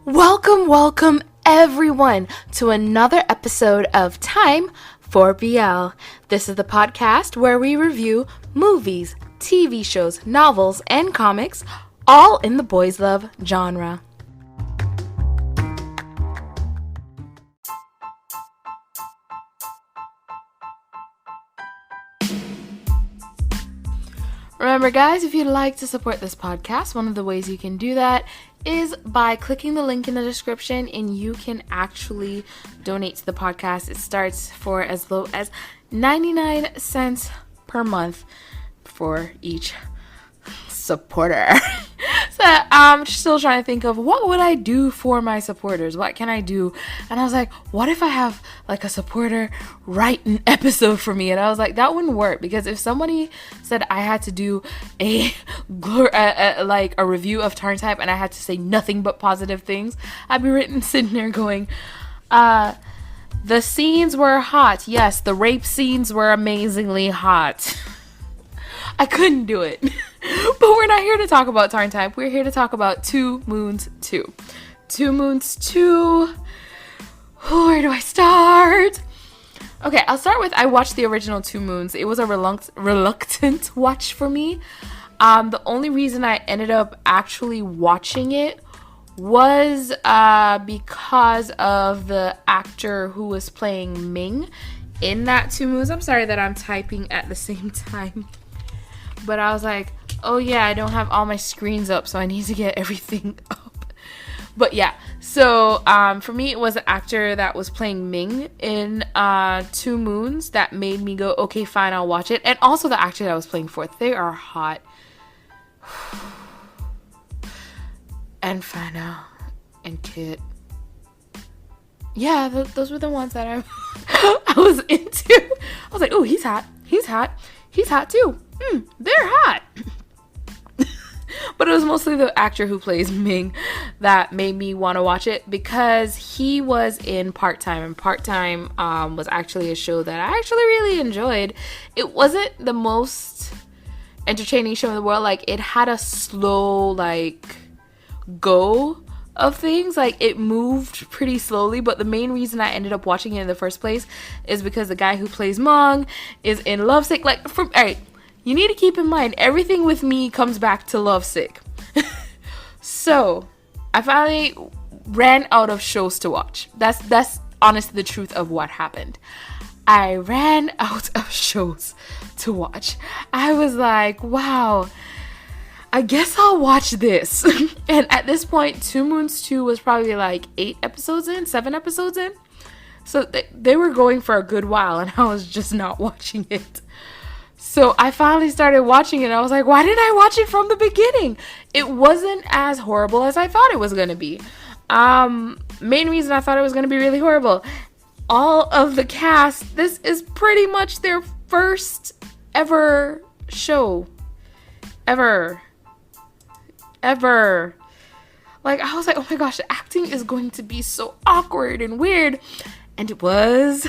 Welcome everyone to another episode of Time for BL. This is the podcast where we review movies, TV shows, novels, and comics, all in the boys love genre. Remember, guys, if you'd like to support this podcast, one of the ways you can do that is by clicking the link in the description, and you can actually donate to the podcast. It starts for as low as 99 cents per month for each supporter. So I'm still trying to think of what would I do for my supporters? What can I do? And I was like, what if I have like a supporter write an episode for me? And I was like, that wouldn't work, because if somebody said I had to do a review of Turn Type and I had to say nothing but positive things, I'd be sitting there going, the scenes were hot. Yes, the rape scenes were amazingly hot. I couldn't do it. But we're not here to talk about Turn Type. We're here to talk about 2moons2. 2moons2. Where do I start? Okay, I'll start with, I watched the original 2 Moons. It was a reluctant watch for me. The only reason I ended up actually watching it was because of the actor who was playing Ming in that 2 Moons. I'm sorry that I'm typing at the same time. But I was like, oh yeah, I don't have all my screens up, so I need to get everything up. But yeah, so for me, it was the actor that was playing Ming in 2 Moons that made me go, okay, fine, I'll watch it. And also the actor that was playing Fourth. They are hot. And Fana and Kit. Yeah, those were the ones that I was into. I was like, oh, he's hot. He's hot. He's hot too. They're hot. But it was mostly the actor who plays Ming that made me want to watch it, because he was in Part-Time, and Part-Time was actually a show that I actually really enjoyed. It wasn't the most entertaining show in the world. Like, it had a slow go of things. Like, it moved pretty slowly, but the main reason I ended up watching it in the first place is because the guy who plays Mong is in Lovesick. Alright, you need to keep in mind, everything with me comes back to Lovesick. So, I finally ran out of shows to watch. That's honestly the truth of what happened. I ran out of shows to watch. I was like, wow, I guess I'll watch this. And at this point, 2moons2 was probably like 7 episodes in. So they were going for a good while, and I was just not watching it. So I finally started watching it, and I was like, why didn't I watch it from the beginning? It wasn't as horrible as I thought it was going to be. Main reason I thought it was going to be really horrible, all of the cast, this is pretty much their first ever show. Ever. Like, I was like, oh my gosh, the acting is going to be so awkward and weird. And it was.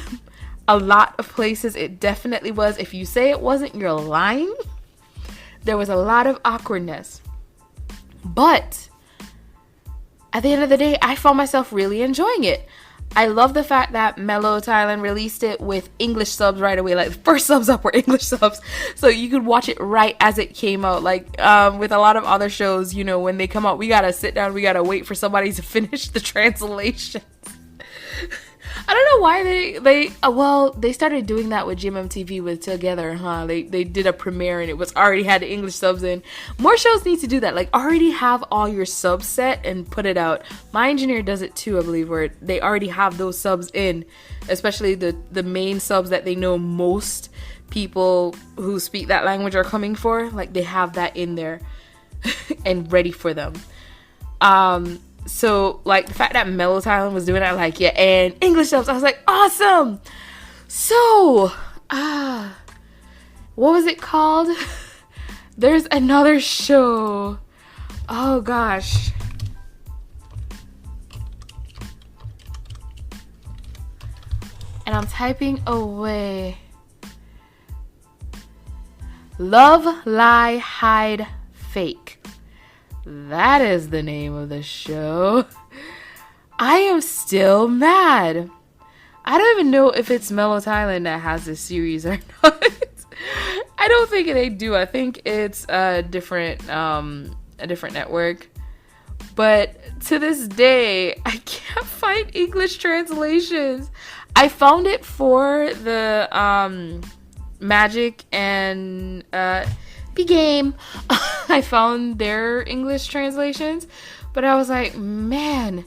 A lot of places it definitely was. If you say it wasn't, you're lying. There was a lot of awkwardness. But at the end of the day, I found myself really enjoying it. I love the fact that Mellow Thailand released it with English subs right away. Like, the first subs up were English subs. So you could watch it right as it came out. Like, with a lot of other shows, you know, when they come out, we gotta sit down, we gotta wait for somebody to finish the translation. I don't know why they started doing that with GMMTV with Together, huh? They did a premiere and it was already had the English subs in. More shows need to do that. Like, already have all your subs set and put it out. My Engineer does it too, I believe, where they already have those subs in, especially the main subs that they know most people who speak that language are coming for. Like, they have that in there and ready for them. So, like, the fact that Mellow Thailand was doing it, like, yeah, and English subs, I was like, awesome! So, what was it called? There's another show. Oh, gosh. And I'm typing away. Love, Lie, Hide, Fake. That is the name of the show. I am still mad. I don't even know if it's Mellow Thailand that has this series or not. I don't think they do. I think it's a different network. But to this day, I can't find English translations. I found it for the Magic and B Game. I found their English translations, but I was like, man,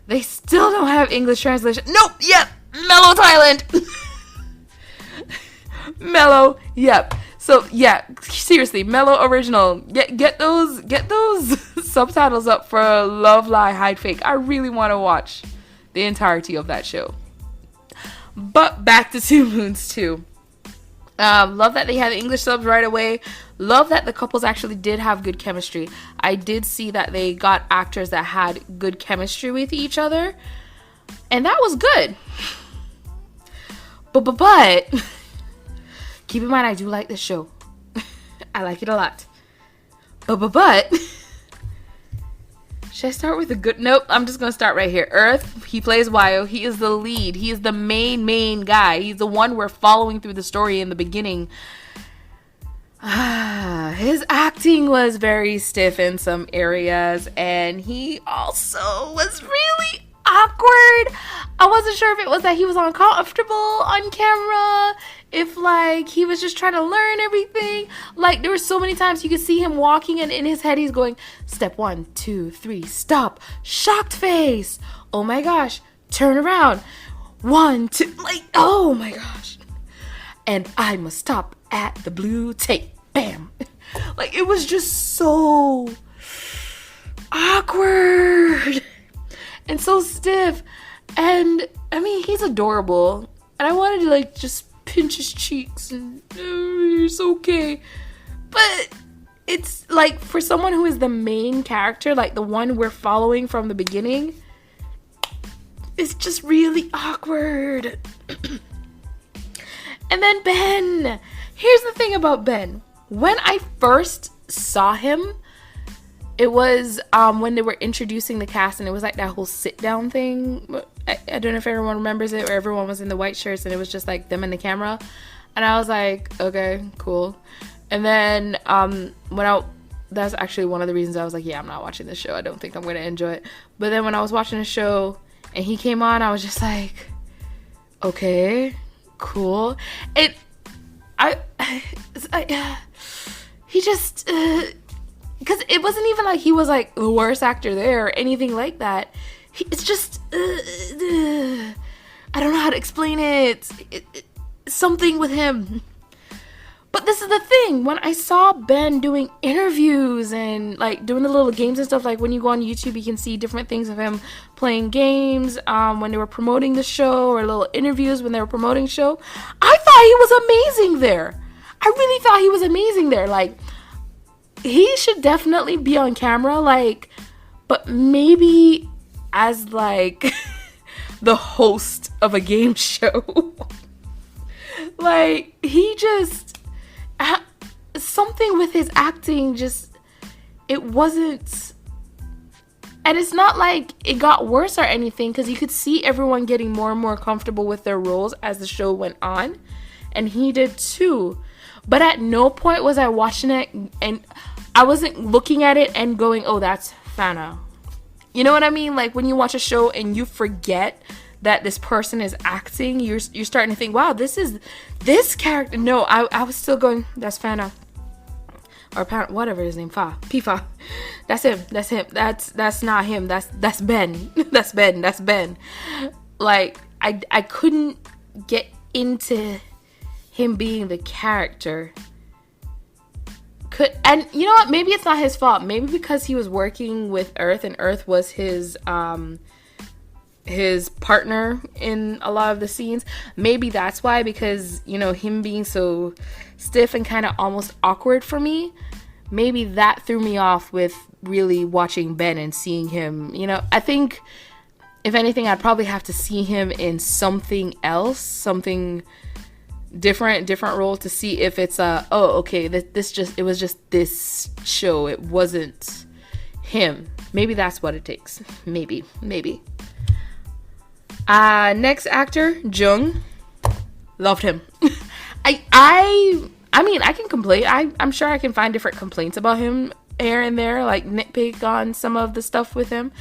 they still don't have English translation. Nope, yep, Mellow Thailand. Mellow, yep. So yeah, seriously, Mellow original. Get those subtitles up for Love Lie Hide Fake. I really want to watch the entirety of that show. But back to 2moons2. Love that they had the English subs right away. Love that the couples actually did have good chemistry. I did see that they got actors that had good chemistry with each other, and that was good. But keep in mind, I do like this show. I like it a lot. But should I start with the good? Nope, I'm just gonna start right here. Earth, he plays Wyo. He is the lead. He is the main guy. He's the one we're following through the story in the beginning. His acting was very stiff in some areas, and he also was really awkward. I wasn't sure if it was that he was uncomfortable on camera, if like he was just trying to learn everything. Like there were so many times you could see him walking and in his head he's going, step 1, 2, 3, stop, shocked face, oh my gosh, turn around, 1, 2, like, oh my gosh, and I must stop at the blue tape, bam. Like it was just so awkward and so stiff. And I mean, he's adorable, and I wanted to like just pinch his cheeks and it's okay. But it's like, for someone who is the main character, like the one we're following from the beginning, it's just really awkward. And then Ben. Here's the thing about Ben. When I first saw him, it was when they were introducing the cast, and it was like that whole sit down thing. I don't know if everyone remembers it, where everyone was in the white shirts and it was just like them and the camera. And I was like, okay, cool. And then that's actually one of the reasons I was like, yeah, I'm not watching this show. I don't think I'm going to enjoy it. But then when I was watching the show and he came on, I was just like, okay, cool. He just, because it wasn't even like he was like the worst actor there or anything like that. It's just, I don't know how to explain it. Something with him. But this is the thing. When I saw Ben doing interviews and like doing the little games and stuff, like when you go on YouTube, you can see different things of him playing games when they were promoting the show, or little interviews when they were promoting the show. I thought he was amazing there. I really thought he was amazing there. Like, he should definitely be on camera, like, but maybe as like the host of a game show. Like, he just something with his acting, just, it wasn't, and it's not like it got worse or anything, because you could see everyone getting more and more comfortable with their roles as the show went on, and he did too. But at no point was I watching it and I wasn't looking at it and going, oh, that's Fana. You know what I mean? Like when you watch a show and you forget that this person is acting, you're starting to think, wow, this is this character. No, I was still going, that's Fana. Or whatever his name, Pifa. That's him. That's not him. That's Ben. That's Ben. Like I couldn't get into him being the character. And you know what? Maybe it's not his fault. Maybe because he was working with Earth, and Earth was his partner in a lot of the scenes. Maybe that's why, because, you know, him being so stiff and kind of almost awkward for me, maybe that threw me off with really watching Ben and seeing him. You know, I think if anything, I'd probably have to see him in something else, something different role, to see if it's it was just this show, it wasn't him. Maybe that's what it takes. Maybe. Next actor, Jung. Loved him. I mean, I can complain. I'm sure I can find different complaints about him here and there, like nitpick on some of the stuff with him.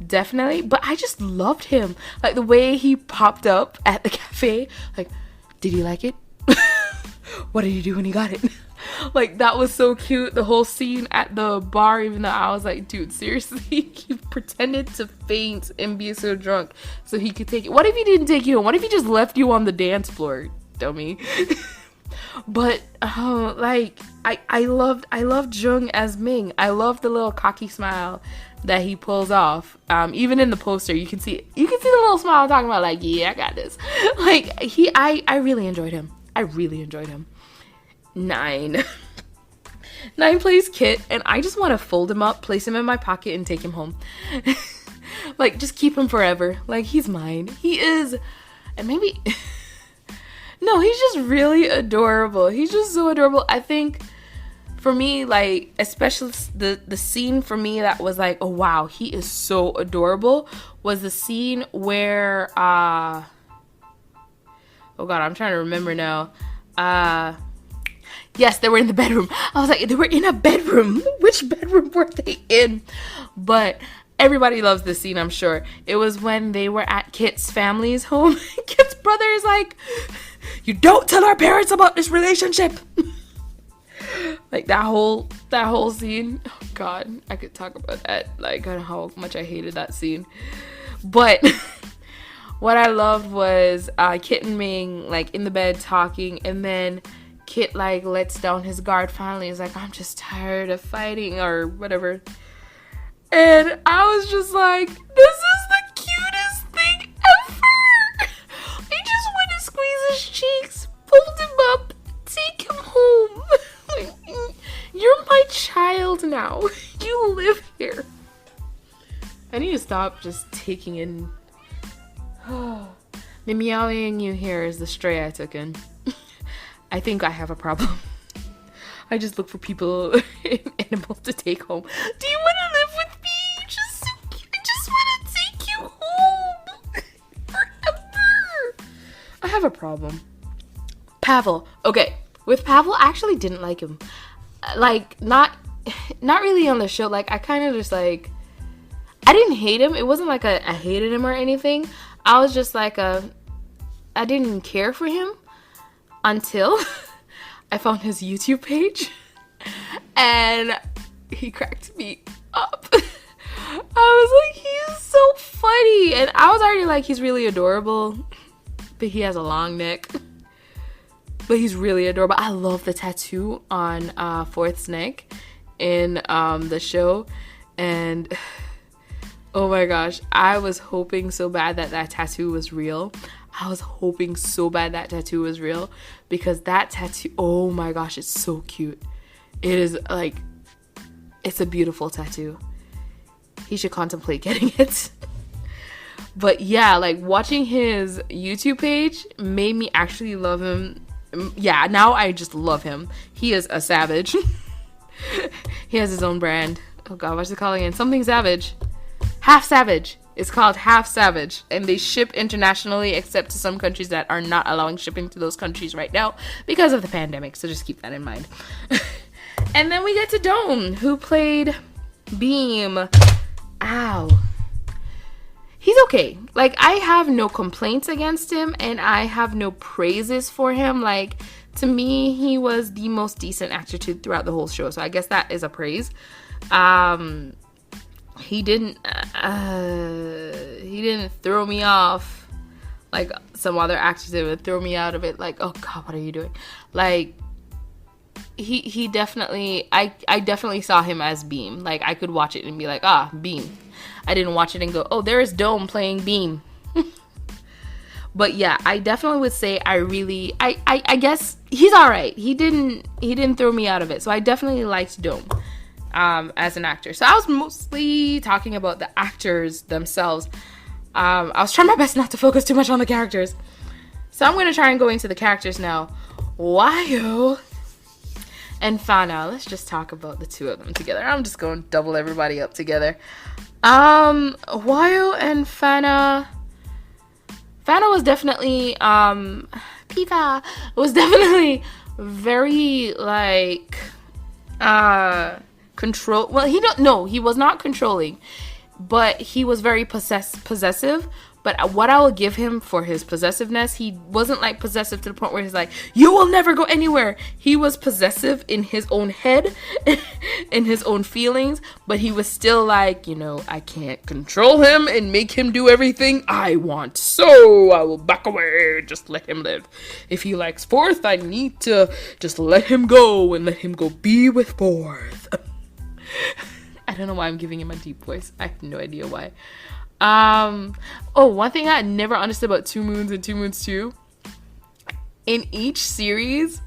Definitely. But I just loved him. Like the way he popped up at the cafe. Like, did he like it? What did he do when he got it? Like, that was so cute. The whole scene at the bar, even though I was like, dude, seriously? He pretended to faint and be so drunk so he could take it. What if he didn't take you home? What if he just left you on the dance floor, dummy? But like I loved Jung as Ming. I love the little cocky smile that he pulls off. Even in the poster, you can see the little smile I'm talking about. Like, yeah, I got this. Like I really enjoyed him. I really enjoyed him. 9 plays Kit, and I just want to fold him up, place him in my pocket, and take him home. Like, just keep him forever. Like, he's mine. He is, and maybe. No, he's just really adorable. He's just so adorable. I think for me, like, especially the scene for me that was like, oh wow, he is so adorable, was the scene where oh god, I'm trying to remember now. Yes, they were in the bedroom. I was like, they were in a bedroom. Which bedroom were they in? But everybody loves this scene, I'm sure. It was when they were at Kit's family's home. Kit's brother is like, you don't tell our parents about this relationship. Like that whole scene. Oh god, I could talk about that. Like how much I hated that scene. But what I loved was Kit and Ming like in the bed talking, and then Kit like lets down his guard finally. He's like, I'm just tired of fighting or whatever. And I was just like, this is the cutest thing ever. I just want to squeeze his cheeks, fold him up, take him home. You're my child now. You live here. I need to stop just taking in. The meowing you hear is the stray I took in. I think I have a problem. I just look for people and animals to take home. Do you want to live with me? You're just so cute. I just want to take you home forever. I have a problem. Pavel. Okay, with Pavel, I actually didn't like him. Like, not really on the show. Like, I kind of just like, I didn't hate him. It wasn't like I hated him or anything. I was just like I didn't care for him until I found his YouTube page and he cracked me up. I was like, he's so funny. And I was already like, he's really adorable, but he has a long neck. But he's really adorable. I love the tattoo on Fourth's neck in the show. And oh my gosh, I was hoping so bad that tattoo was real. I was hoping so bad that tattoo was real, because that tattoo, oh my gosh, it's so cute. It is like, it's a beautiful tattoo. He should contemplate getting it. But yeah, like watching his YouTube page made me actually love him. Yeah, now I just love him. He is a savage. He has his own brand. Oh god, what's it calling it? Something Savage. Half Savage. It's called Half Savage, and they ship internationally except to some countries that are not allowing shipping to those countries right now because of the pandemic, so just keep that in mind. And then we get to Dome, who played Beam. Ow. He's okay. Like, I have no complaints against him, and I have no praises for him. Like, to me, he was the most decent actor throughout the whole show, so I guess that is a praise. He didn't throw me off like some other actors that would throw me out of it. Like, oh god, what are you doing? Like, he definitely, I definitely saw him as Beam. Like, I could watch it and be like, ah, Beam. I didn't watch it and go, oh, there is Dome playing Beam. But yeah, I definitely would say I guess he's all right. He didn't throw me out of it. So I definitely liked Dome as an actor. So I was mostly talking about the actors themselves. I was trying my best not to focus too much on the characters. So I'm going to try and go into the characters now. Wayo and Fana. Let's just talk about the two of them together. I'm just going to double everybody up together. Wayo and Fana. Fana was definitely Piva was definitely very like control. Well, he was not controlling, but he was very possessive. But what I will give him for his possessiveness, he wasn't like possessive to the point where he's like, you will never go anywhere. He was possessive in his own head, in his own feelings, but he was still like, I can't control him and make him do everything I want. So I will back away, just let him live. If he likes Fourth, I need to just let him go and let him go be with Fourth. I don't know why I'm giving him a deep voice. I have no idea why. One thing I never understood about 2moons and 2moons2, in each series,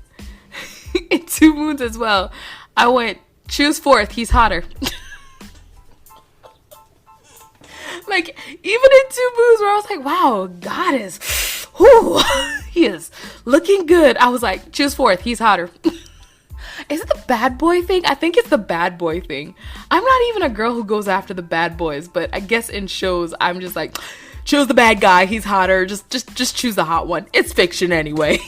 in 2moons as well, I went, choose Fourth, he's hotter. Like, even in 2moons where I was like, wow, Goddess, he is looking good. I was like, choose Fourth, he's hotter. Is it the bad boy thing? I think it's the bad boy thing. I'm not even a girl who goes after the bad boys, but I guess in shows I'm just like, choose the bad guy, he's hotter. Just choose the hot one. It's fiction anyway.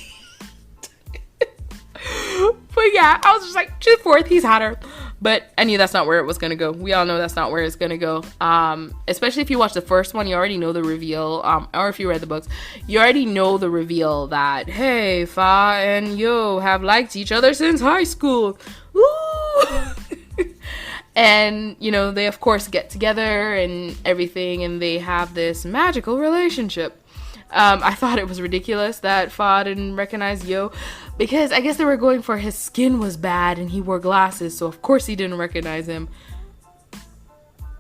But yeah, I was just like, choose Fourth, he's hotter. But I knew that's not where it was gonna go. We all know that's not where it's gonna go. Especially if you watch the first one, you already know the reveal. Or if you read the books, you already know the reveal that, hey, Fa and Yo have liked each other since high school. Woo! And, they of course get together and everything, and they have this magical relationship. I thought it was ridiculous that Fa didn't recognize Yo, because I guess they were going for his skin was bad and he wore glasses, so of course he didn't recognize him.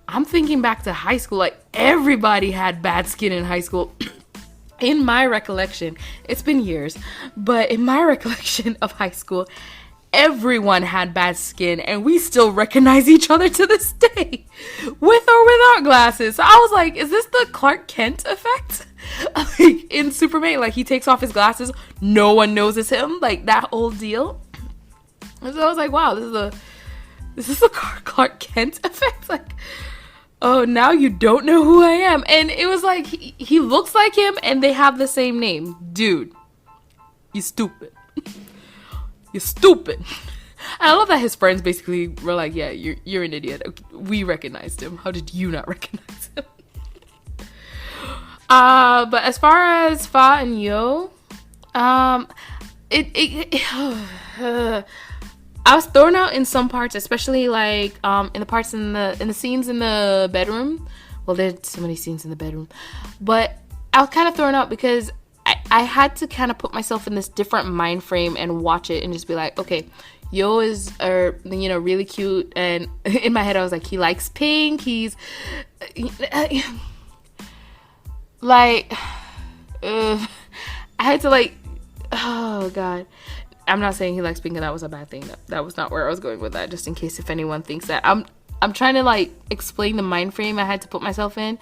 I'm thinking back to high school, like everybody had bad skin in high school. In my recollection, it's been years, but in my recollection of high school, everyone had bad skin and we still recognize each other to this day, with or without glasses. So I was like, is this the Clark Kent effect? Like in Superman, like he takes off his glasses, no one knows it's him, like that whole deal. And so I was like, wow, this is the Clark Kent effect. Like, oh, now you don't know who I am. And it was like he looks like him and they have the same name. Dude, you stupid. You're stupid. And I love that his friends basically were like, yeah, you're an idiot. We recognized him. How did you not recognize him? But as far as Fa and Yo, I was thrown out in some parts, especially like in the parts in the scenes in the bedroom. Well, there's so many scenes in the bedroom, but I was kind of thrown out because I had to kind of put myself in this different mind frame and watch it and just be like, okay, Yo is really cute, and in my head I was like, he likes pink, he's like, I had to like, oh god, I'm not saying he likes pink and that was a bad thing. That was not where I was going with that, just in case if anyone thinks that. I'm trying to like explain the mind frame I had to put myself in.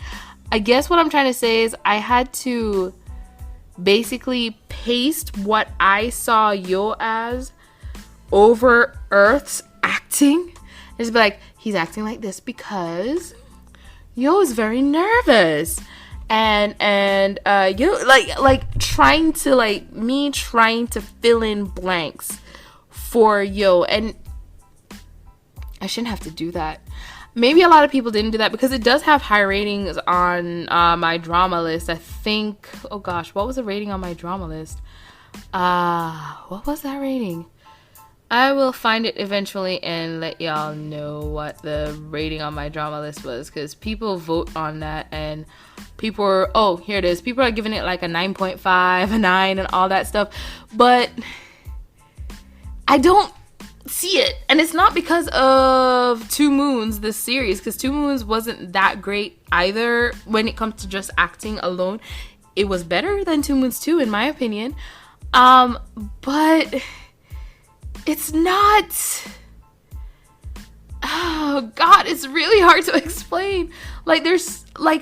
I guess what I'm trying to say is I had to basically paste what I saw Yo as over Earth's acting. And just be like, he's acting like this because Yo is very nervous. And Yo, like trying to fill in blanks for Yo, and I shouldn't have to do that. Maybe a lot of people didn't do that because it does have high ratings on my drama list. I think, oh gosh, what was the rating on my drama list? What was that rating? I will find it eventually and let y'all know what the rating on my drama list was, because people vote on that and people are, oh, here it is. People are giving it like a 9.5, a 9 and all that stuff. But I don't see it. And it's not because of 2moons, this series, because 2moons wasn't that great either when it comes to just acting alone. It was better than 2moons2 in my opinion. But it's not, oh god, it's really hard to explain. Like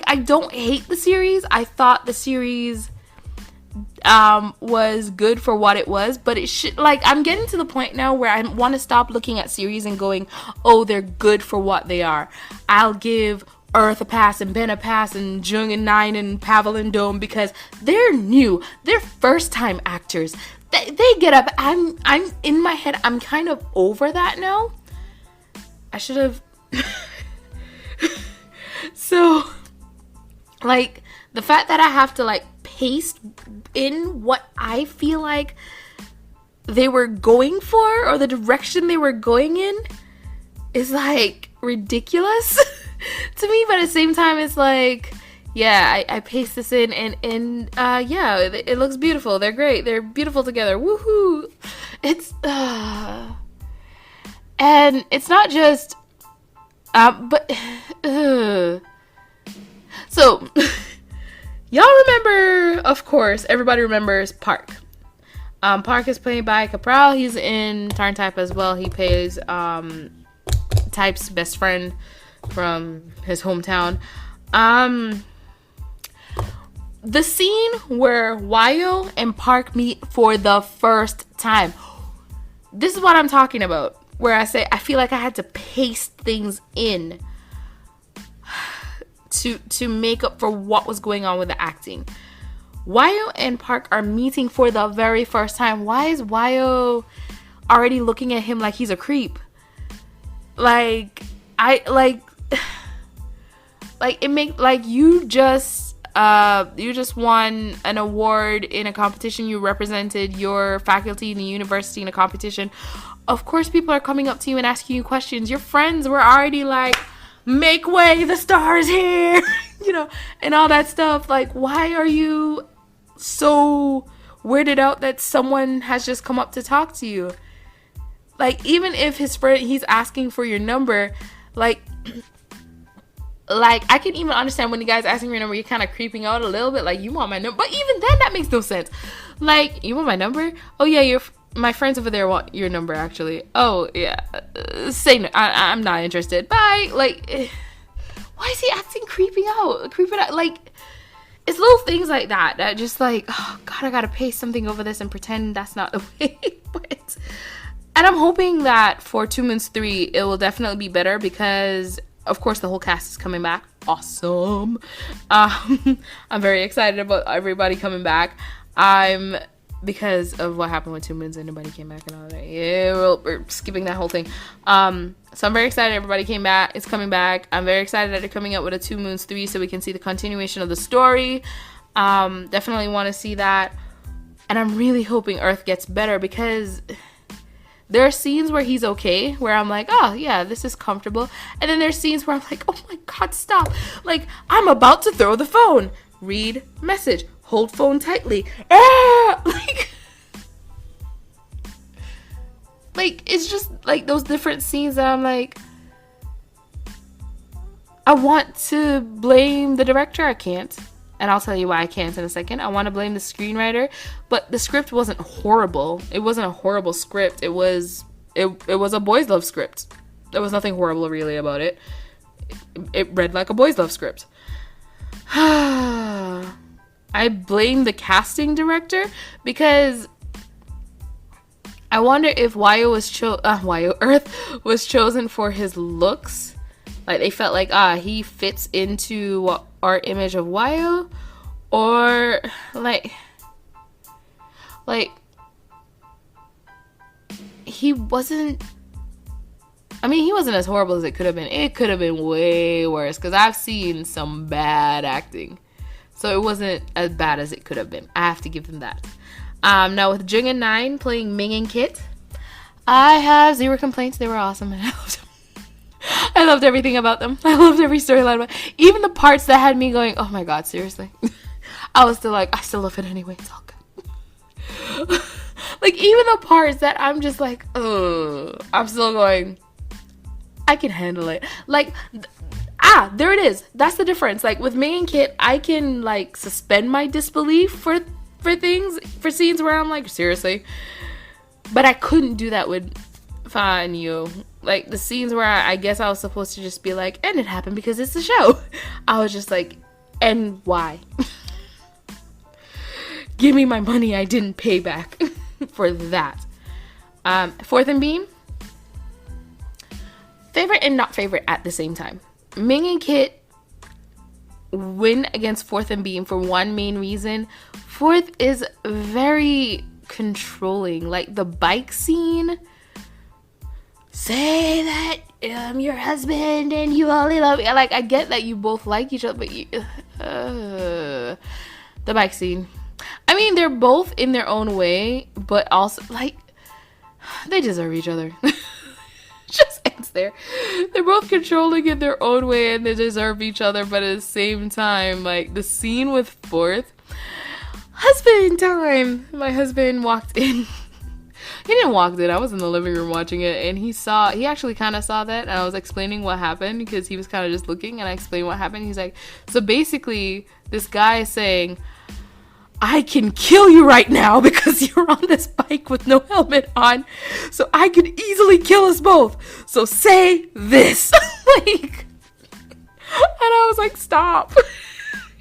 I don't hate the series. I thought the series was good for what it was, but it should, like, I'm getting to the point now where I want to stop looking at series and going, oh, they're good for what they are. I'll give Earth a pass and Ben a pass and Jung and Nine and Pavel and Dome, because they're new. They're first time actors. They get up. I'm in my head, I'm kind of over that now. I should have. So, like, the fact that I have to, like, paste in what I feel like they were going for, or the direction they were going in, is, like, ridiculous to me. But at the same time, it's like, yeah, I paste this in, and yeah, it looks beautiful. They're great. They're beautiful together. Woohoo! It's, and it's not just, but, so, y'all remember, of course, everybody remembers Park. Park is played by Capral. He's in Tarn Type as well. He plays Type's best friend from his hometown. The scene where Wayo and Park meet for the first time. This is what I'm talking about. Where I say I feel like I had to paste things in to make up for what was going on with the acting. Wayo and Park are meeting for the very first time. Why is Wayo already looking at him like he's a creep? Like, it make, like, you just won an award in a competition. You represented your faculty in the university in a competition. Of course, people are coming up to you and asking you questions. Your friends were already like, make way, the star is here, you know, and all that stuff. Like, why are you so weirded out that someone has just come up to talk to you? Like, even if his friend, he's asking for your number, like, I can even understand when the guy's asking for your number, you're kind of creeping out a little bit, like, you want my number? But even then, that makes no sense. Like, you want my number? Oh, yeah, my friends over there want your number, actually. Oh, yeah. Say no. I'm not interested. Bye. Like, why is he acting creeping out? Like, it's little things like that just like, oh, God, I gotta paste something over this and pretend that's not the way. And I'm hoping that for 2moons3, it will definitely be better because, of course, the whole cast is coming back. Awesome. I'm very excited about everybody coming back. Because of what happened with 2 Moons and nobody came back and all that. Yeah, we're skipping that whole thing. So I'm very excited everybody came back. It's coming back. I'm very excited that they're coming up with a 2moons3 so we can see the continuation of the story. Definitely want to see that. And I'm really hoping Earth gets better because there are scenes where he's okay, where I'm like, oh yeah, this is comfortable. And then there's scenes where I'm like, oh my God, stop. Like, I'm about to throw the phone. Read message. Hold phone tightly. Ah! Like, it's just like those different scenes that I'm like, I want to blame the director. I can't. And I'll tell you why I can't in a second. I want to blame the screenwriter, but the script wasn't horrible. It wasn't a horrible script. It was a boys' love script. There was nothing horrible really about it. It read like a boys' love script. I blame the casting director because I wonder if Earth was chosen for his looks. Like, they felt like, he fits into our image of Wayo, or like he wasn't. I mean, he wasn't as horrible as it could have been. It could have been way worse because I've seen some bad acting. So it wasn't as bad as it could have been. I have to give them that. Now with Jung and Nine playing Ming and Kit, I have zero complaints. They were awesome and I loved them. I loved everything about them. I loved every storyline about it. Even the parts that had me going, oh my God, seriously. I was still like, I still love it anyway. It's all good. Like, even the parts that I'm just like, I'm still going, I can handle it. Like, there it is. That's the difference. Like, with Ming and Kit, I can, like, suspend my disbelief for scenes where I'm like, seriously? But I couldn't do that with Fa and Yo. Like, the scenes where I guess I was supposed to just be like, and it happened because it's a show. I was just like, and why? Give me my money I didn't pay back for that. Fourth and Beam. Favorite and not favorite at the same time. Ming and Kit win against Fourth and Beam for one main reason. Fourth is very controlling. Like the bike scene, say that I'm your husband and you only love me. Like, I get that you both like each other, but the bike scene. I mean, they're both in their own way, but also, like, they deserve each other. Just ends there. They're both controlling in their own way and they deserve each other, but at the same time, like, the scene with Fourth, husband time. My husband walked in. He didn't walk in. I was in the living room watching it, and he actually kind of saw that, and I was explaining what happened because he was kind of just looking, and I explained what happened. He's like, so basically, this guy is saying, I can kill you right now because you're on this bike with no helmet on, so I could easily kill us both. So say this. Like, and I was like, stop.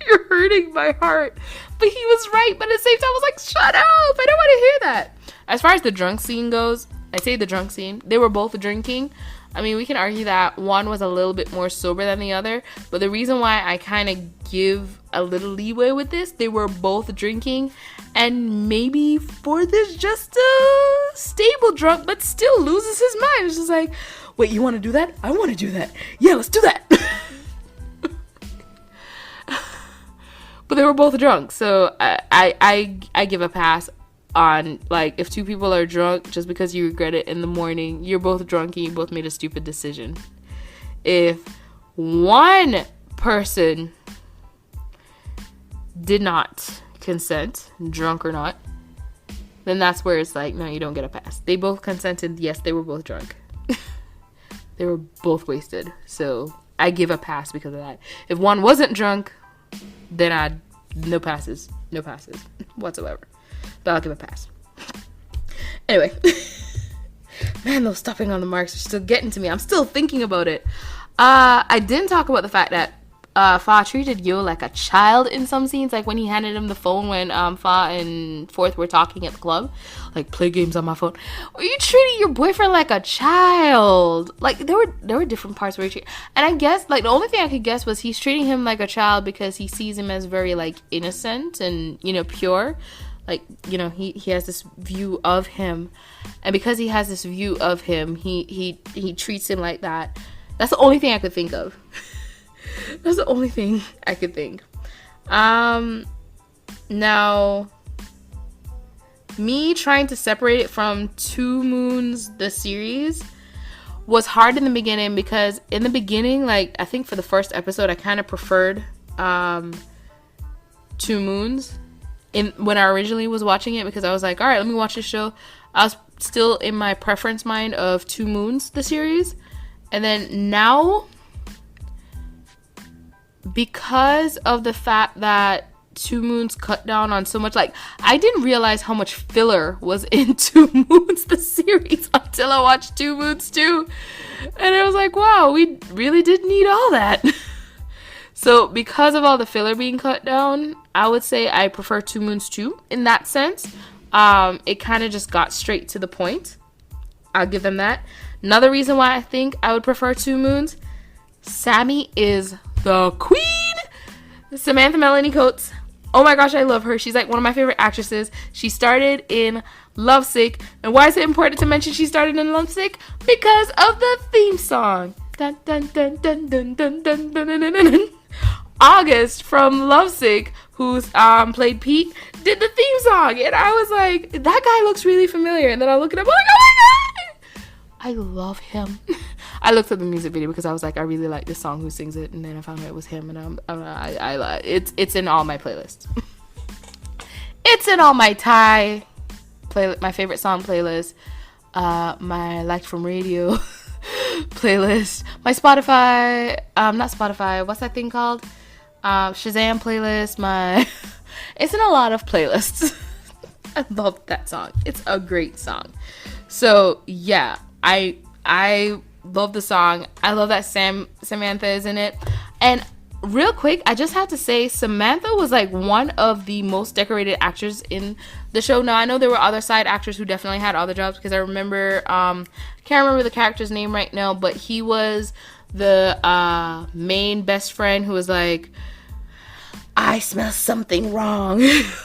You're hurting my heart. But he was right, but at the same time, I was like, shut up. I don't want to hear that. As far as the drunk scene goes, I say the drunk scene, they were both drinking. I mean, we can argue that one was a little bit more sober than the other, but the reason why I kind of give a little leeway with this, they were both drinking, and maybe Fourth is just a stable drunk, but still loses his mind. It's just like, wait, you want to do that? I want to do that. Yeah, let's do that. But they were both drunk, so I give a pass on, like, if two people are drunk just because you regret it in the morning, you're both drunk and you both made a stupid decision. If one person did not consent, drunk or not, then that's where it's like, no, you don't get a pass. They both consented. Yes, they were both drunk. They were both wasted, so I give a pass because of that. If one wasn't drunk, then no passes whatsoever. But I'll give a pass. Anyway. Man, those stopping on the marks are still getting to me. I'm still thinking about it. I didn't talk about the fact that Fa treated Yo like a child in some scenes. Like when he handed him the phone when Fa and Fourth were talking at the club. Like, play games on my phone. Are you treating your boyfriend like a child? Like, there were different parts where he treated. And I guess, like, the only thing I could guess was he's treating him like a child because he sees him as very, like, innocent and, you know, pure. Like, you know, he has this view of him. And because he has this view of him, he treats him like that. That's the only thing I could think of. That's the only thing I could think. Now, me trying to separate it from 2moons, the series, was hard in the beginning because in the beginning, like, I think for the first episode, I kind of preferred 2moons when I originally was watching it because I was like, all right, let me watch this show. I was still in my preference mind of 2moons, the series. And then now, because of the fact that 2moons cut down on so much, like, I didn't realize how much filler was in 2moons, the series, until I watched 2moons2. And I was like, wow, we really did need all that. So because of all the filler being cut down, I would say I prefer 2moons2 in that sense. It kind of just got straight to the point. I'll give them that. Another reason why I think I would prefer 2moons, Sammy is the queen. Samantha Melanie Coates. Oh my gosh, I love her. She's like one of my favorite actresses. She started in Lovesick. And why is it important to mention she started in Lovesick? Because of the theme song. Dun, dun, dun, dun, dun, dun, dun, dun, dun, dun, dun. August from Lovesick, who's played Pete, did the theme song. And I was like, that guy looks really familiar. And then I look at him, I'm like, oh my god, I love him. I looked at the music video because I was like, I really like this song. Who sings it? And then I found out it was him. And it's in all my playlists. It's in all my Thai my favorite song playlist, my Liked from Radio playlist, my Spotify, not Spotify, what's that thing called? Shazam playlist. It's in a lot of playlists. I love that song. It's a great song. So yeah, I love the song. I love that Samantha is in it. And real quick, I just have to say Samantha was like one of the most decorated actors in the show. Now I know there were other side actors who definitely had other jobs because I remember can't remember the character's name right now, but he was the main best friend who was like, I smell something wrong.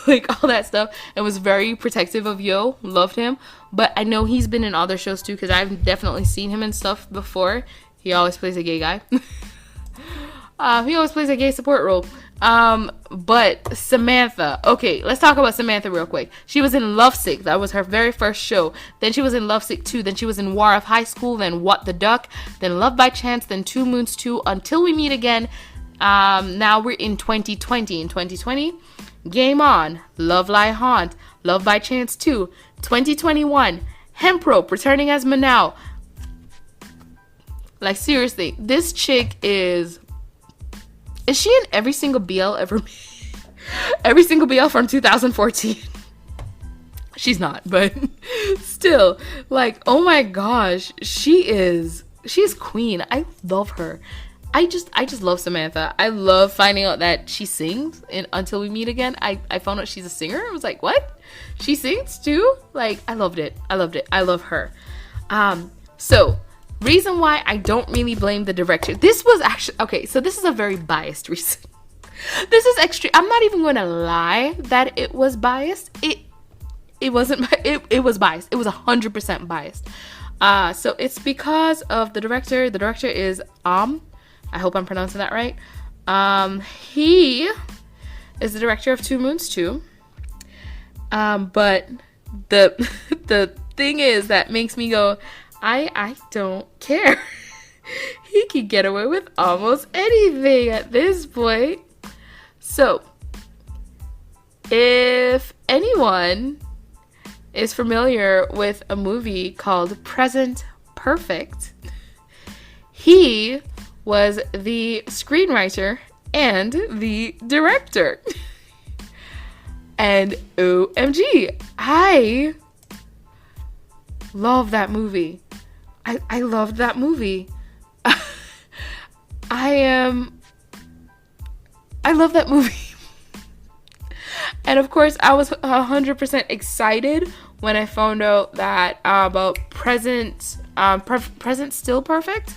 Like all that stuff. And was very protective of Yo. Loved him. But I know he's been in other shows too, because I've definitely seen him in stuff before. He always plays a gay guy. He always plays a gay support role. But Samantha. Okay, let's talk about Samantha real quick. She was in Lovesick. That was her very first show. Then she was in Lovesick 2. Then she was in War of High School. Then What the Duck. Then Love by Chance. Then 2 Moons 2. Until We Meet Again. Now we're in 2020. In 2020, Game On, Love Lie Haunt, Love by Chance 2, 2021, Hemprope returning as Manao. Like seriously, this chick is she in every single BL ever made? Every single BL from 2014. She's not, but still, like, oh my gosh, she's queen. I love her. I just love Samantha. I love finding out that she sings in Until We Meet Again. I found out she's a singer. I was like, what? She sings too? Like, I loved it. I love her. So, reason why I don't really blame the director. This was actually, okay, so this is a very biased reason. This is extreme. I'm not even going to lie that it was biased. It wasn't, it was biased. It was 100% biased. So it's because of the director. The director is, I hope I'm pronouncing that right. He is the director of 2 Moons 2. But the thing is that makes me go, I don't care. He can get away with almost anything at this point. So, if anyone is familiar with a movie called Present Perfect, he was the screenwriter and the director. And OMG, I love that movie. I loved that movie. I love that movie. And of course, I was 100% excited when I found out that about Present Still Perfect.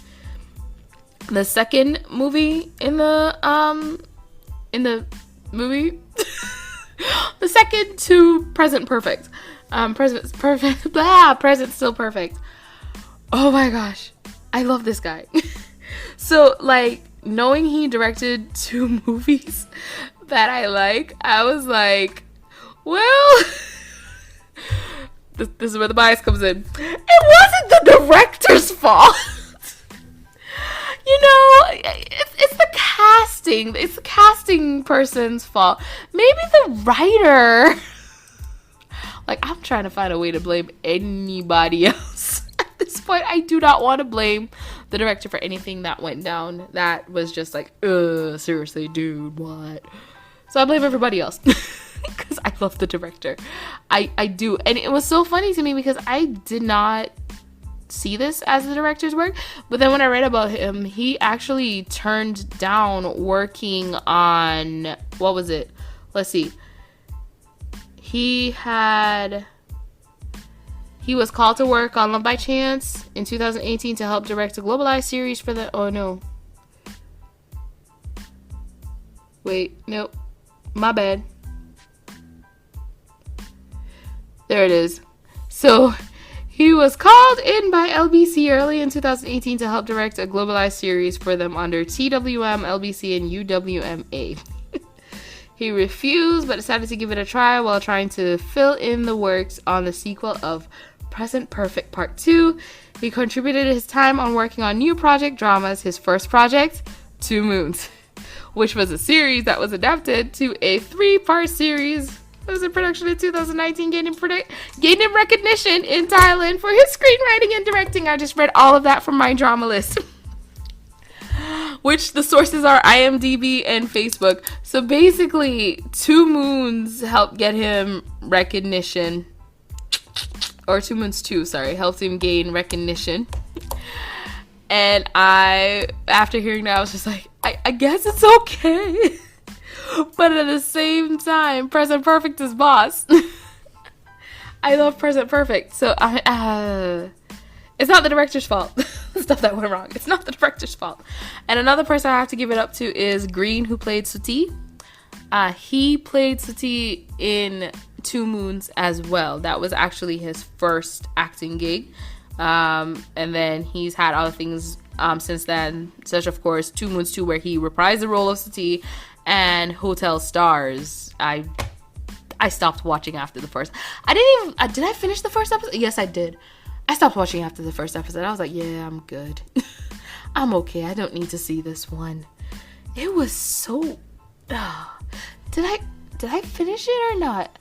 The second movie in the movie, the second to Present Perfect, Present Perfect, blah, Present Still Perfect. Oh my gosh, I love this guy. So like knowing he directed 2 movies that I like, I was like, well, this is where the bias comes in. It wasn't the director's fault. You know, it's the casting. It's the casting person's fault. Maybe the writer. Like, I'm trying to find a way to blame anybody else. At this point, I do not want to blame the director for anything that went down. That was just like, seriously, dude, what? So I blame everybody else. Because I love the director. I do. And it was so funny to me because I did not see this as the director's work, but then when I read about him, he actually turned down working on, what was it? Let's see. He was called to work on Love by Chance in 2018 to help direct a globalized series for the, oh no. Wait, nope. My bad. There it is. So, he was called in by LBC early in 2018 to help direct a globalized series for them under TWM, LBC, and UWMA. He refused, but decided to give it a try while trying to fill in the works on the sequel of Present Perfect Part 2. He contributed his time on working on new project dramas. His first project, 2 Moons, which was a series that was adapted to a 3-part series. It was in production in 2019, gaining recognition in Thailand for his screenwriting and directing. I just read all of that from my drama list. Which the sources are IMDb and Facebook. So basically, 2 Moons helped get him recognition. Or 2 Moons 2, sorry. Helped him gain recognition. And after hearing that, I was just like, I guess it's okay. But at the same time, Present Perfect is boss. I love Present Perfect. So, it's not the director's fault. Stuff that went wrong. It's not the director's fault. And another person I have to give it up to is Green, who played Suti. He played Sati in 2moons as well. That was actually his first acting gig. And then he's had other things since then, such of course 2moons2, where he reprised the role of Sati, and Hotel Stars. I stopped watching after the first. Did I finish the first episode? Yes, I did. I stopped watching after the first episode. I was like, yeah, I'm good. I'm okay. I don't need to see this one. It was so... Did I finish it or not?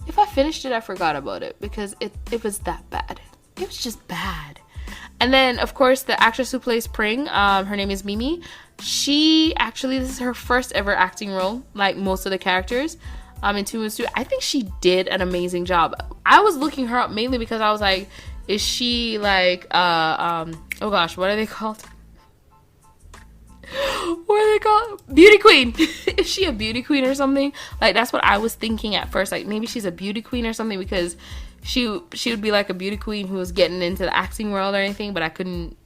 If I finished it, I forgot about it because it was that bad. It was just bad. And then, of course, the actress who plays Pring, her name is Mimi. This is her first ever acting role, like most of the characters in 2moons2. I think she did an amazing job. I was looking her up mainly because I was like, is she like, oh gosh, what are they called? What are they called? Beauty queen. Is she a beauty queen or something? Like, that's what I was thinking at first. Like, maybe she's a beauty queen or something, because she would be like a beauty queen who was getting into the acting world or anything, but I couldn't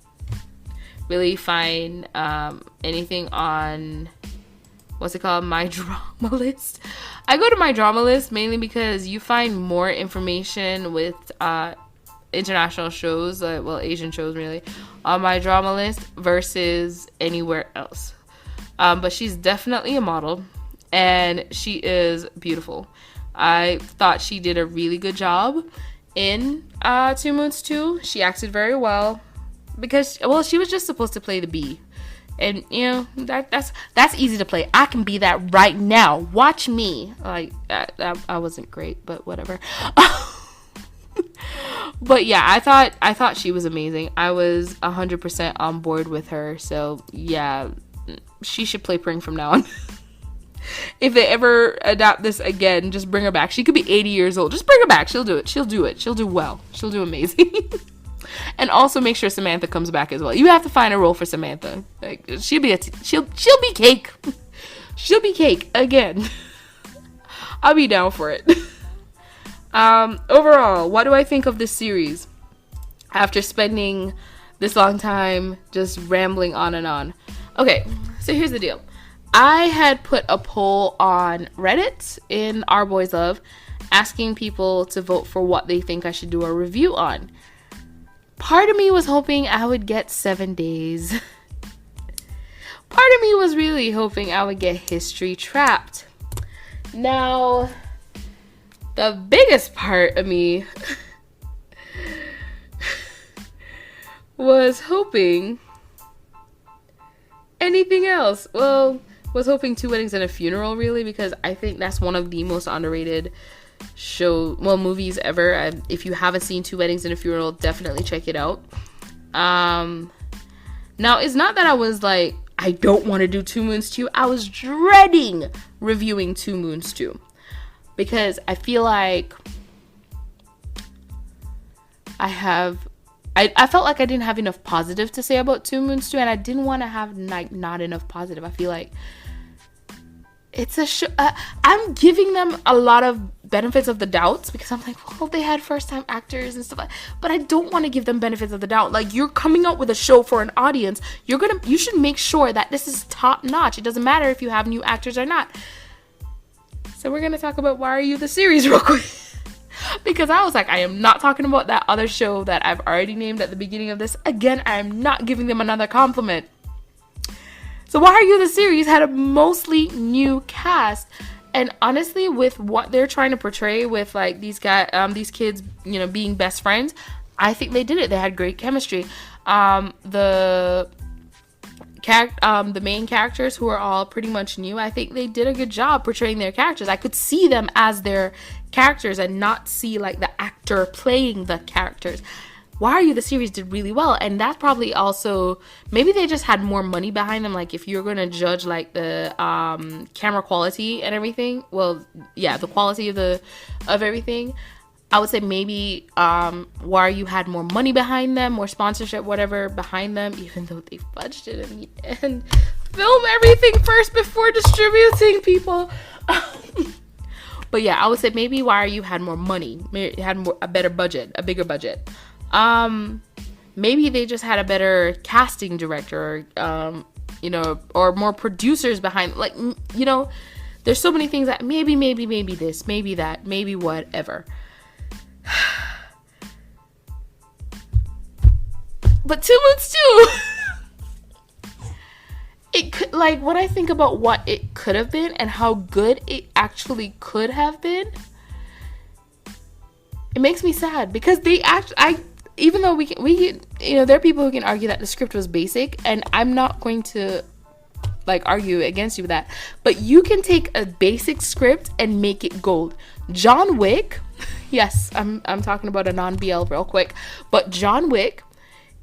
really find anything on, what's it called, my drama list. I go to my drama list mainly because you find more information with international shows, Asian shows really, on my drama list versus anywhere else. But she's definitely a model, and she is beautiful. I thought she did a really good job in 2moons2. She acted very well because, she was just supposed to play the bee. And, that's easy to play. I can be that right now. Watch me. Like, I wasn't great, but whatever. But yeah, I thought she was amazing. I was 100% on board with her. So yeah, she should play Pring from now on. If they ever adapt this again, just bring her back. She could be 80 years old. Just bring her back. She'll do it. She'll do it. She'll do well. She'll do amazing. And also make sure Samantha comes back as well. You have to find a role for Samantha. Like, she'll be cake. She'll be cake again. I'll be down for it. Overall, what do I think of this series after spending this long time just rambling on and on? Okay, so here's the deal. I had put a poll on Reddit in Our Boys Love asking people to vote for what they think I should do a review on. Part of me was hoping I would get 7 days. Part of me was really hoping I would get History Trapped. Now, the biggest part of me was hoping anything else. Well, was hoping 2 Weddings and a Funeral, really, because I think that's one of the most underrated movies ever. If you haven't seen 2 Weddings and a Funeral, definitely check it out. Now, it's not that I was like, I don't want to do 2moons2. I was dreading reviewing 2moons2 because I feel like I felt like I didn't have enough positive to say about 2moons2, and I didn't want to have not enough positive. I feel like it's a show. I'm giving them a lot of benefits of the doubts because I'm like, well, they had first time actors and stuff, but I don't want to give them benefits of the doubt. Like, you're coming out with a show for an audience. You should make sure that this is top notch. It doesn't matter if you have new actors or not. So we're gonna talk about Why Are You the series real quick. Because I was like, I am not talking about that other show that I've already named at the beginning of this. Again, I am not giving them another compliment. So Why Are You the series had a mostly new cast. And honestly, with what they're trying to portray with like these kids, being best friends, I think they did it. They had great chemistry. The main characters, who are all pretty much new, I think they did a good job portraying their characters. I could see them as their characters and not see like the actor playing the characters. Why Are You the series did really well, and that's probably also, maybe they just had more money behind them. Like, if you're gonna judge like the camera quality and everything, well, yeah, the quality of everything, I would say maybe Why Are You had more money behind them, more sponsorship, whatever behind them, even though they fudged it in the end. Film everything first before distributing, people. But yeah, I would say maybe Why Are You had more money, had a better budget, a bigger budget. Maybe they just had a better casting director, or more producers behind, There's so many things that maybe this, maybe that, maybe whatever. But 2moons2, it could, like, when I think about what it could have been and how good it actually could have been, it makes me sad, because even though we can, you know, there are people who can argue that the script was basic, and I'm not going to like argue against you with that, but you can take a basic script and make it gold. John Wick, yes, I'm talking about a non-BL real quick, but John Wick,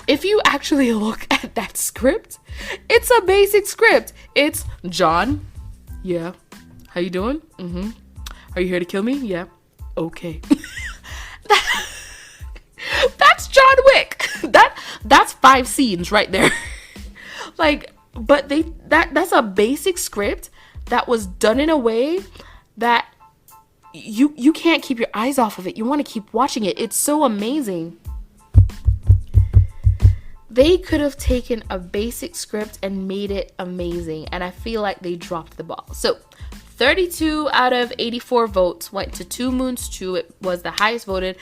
if you actually look at that script, it's a basic script. It's John, yeah, how you doing? Are you here to kill me? Yeah, okay. That's John Wick. That's 5 scenes right there. Like, but that's a basic script that was done in a way that you can't keep your eyes off of it. You want to keep watching it. It's so amazing. They could have taken a basic script and made it amazing, and I feel like they dropped the ball. So 32 out of 84 votes went to 2moons2. It was the highest voted.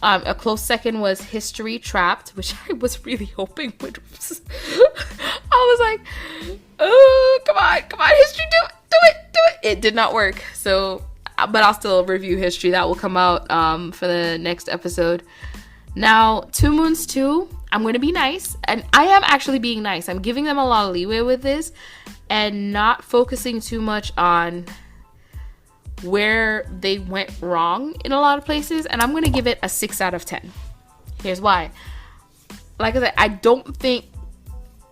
A close second was History Trapped, which I was really hoping would. I was like, oh, come on, History, do it. It did not work. So, but I'll still review History. That will come out for the next episode. Now, 2moons2, I'm going to be nice. And I am actually being nice. I'm giving them a lot of leeway with this and not focusing too much on where they went wrong in a lot of places, and I'm going to give it a 6 out of 10. Here's why. Like I said, I don't think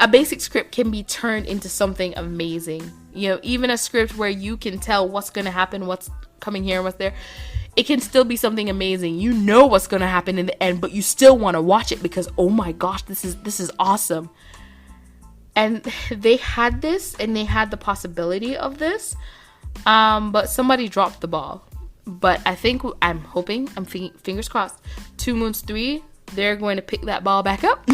a basic script can be turned into something amazing. You know, even a script where you can tell what's going to happen, what's coming here, what's there, it can still be something amazing. You know what's going to happen in the end, but you still want to watch it because, oh my gosh, this is awesome. And they had this, and they had the possibility of this, but somebody dropped the ball. But I'm hoping, fingers crossed, 2moons3, they're going to pick that ball back up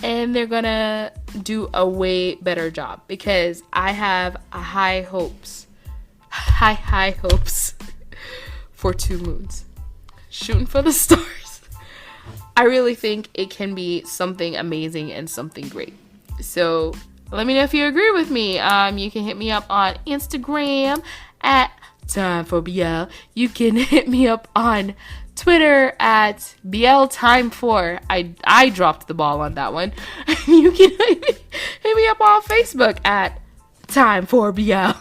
and they're going to do a way better job, because I have high hopes for 2moons. Shooting for the stars. I really think it can be something amazing and something great. So let me know if you agree with me. You can hit me up on Instagram at Time4BL. You can hit me up on Twitter at BLTime4. I dropped the ball on that one. You can hit me up on Facebook at Time4BL.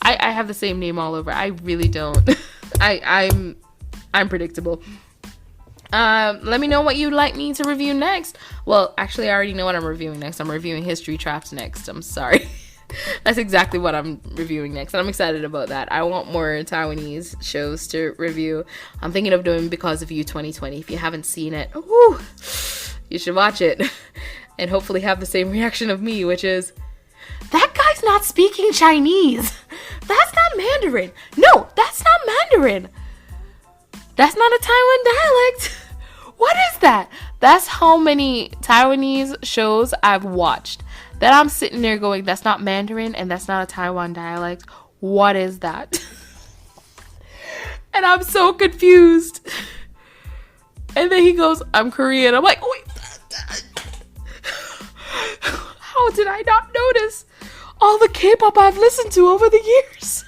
I have the same name all over. I really don't. I'm predictable. Let me know what you'd like me to review next. Well, actually, I already know what I'm reviewing next. I'm reviewing History Trapped next. I'm sorry. That's exactly what I'm reviewing next, and I'm excited about that. I want more Taiwanese shows to review. I'm thinking of doing Because of You 2020. If you haven't seen it, ooh, you should watch it and hopefully have the same reaction of me, which is, that guy's not speaking Chinese. That's not Mandarin. No, that's not Mandarin. That's not a Taiwan dialect. What is that? That's how many Taiwanese shows I've watched that I'm sitting there going, that's not Mandarin and that's not a Taiwan dialect. What is that? And I'm so confused. And then he goes, I'm Korean. I'm like, wait. How did I not notice all the K-pop I've listened to over the years?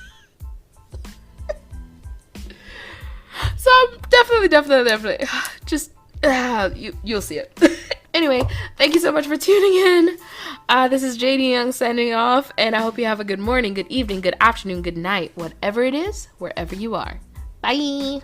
So I'm definitely just you'll see it. Anyway, thank you so much for tuning in. This is JD Young signing off, and I hope you have a good morning, good evening, good afternoon, good night, whatever it is, wherever you are. Bye.